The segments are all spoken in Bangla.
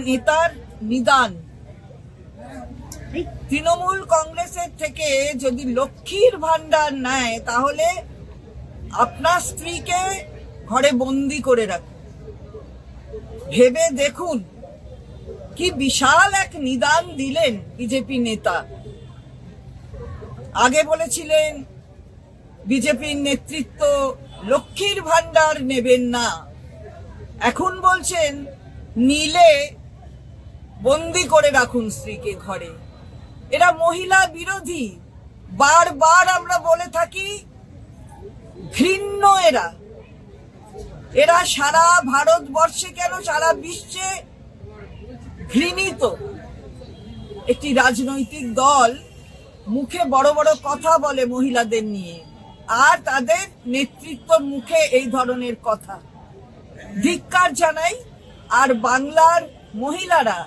নেতার নিদান। তৃণমূল কংগ্রেসের থেকে যদি লক্ষ্মীর ভান্ডার নেয় তাহলে আপনার স্ত্রীকে ঘরে বন্দি করে রাখুন। ভেবে দেখুন কি বিশাল এক নিদান দিলেন বিজেপি নেতা। আগে বলেছিলেন বিজেপির নেতৃত্ব লক্ষ্মীর ভান্ডার নেবেন না, এখন বলছেন নিলে বন্দি করে রাখুন স্ত্রীকে ঘরে। এরা মহিলা বিরোধী, বারবার আমরা বলে থাকি, ঘৃণ্য এরা। এরা সারা ভারতবর্ষে কেন সারা বিশ্বে ঘৃণিত একটি রাজনৈতিক দল। মুখে বড় বড় কথা বলে মহিলাদের নিয়ে, আর তাদের নেতৃত্বর মুখে এই ধরনের কথা। ধিক্কার জানাই। আর বাংলার মহিলারা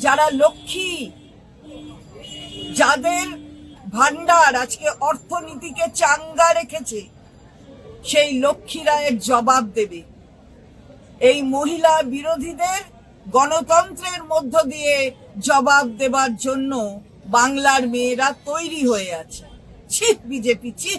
যারা লক্ষ্মী, যাদের ভান্ডার আজকে অর্থনীতিকে চাঙ্গা রেখেছে, সেই লক্ষ্মীরা এর জবাব দেবে। এই মহিলা বিরোধীদের গণতন্ত্রের মধ্য দিয়ে জবাব দেবার জন্য বাংলার মেয়েরা তৈরি হয়ে আছে। ছি বিজেপি, ছি।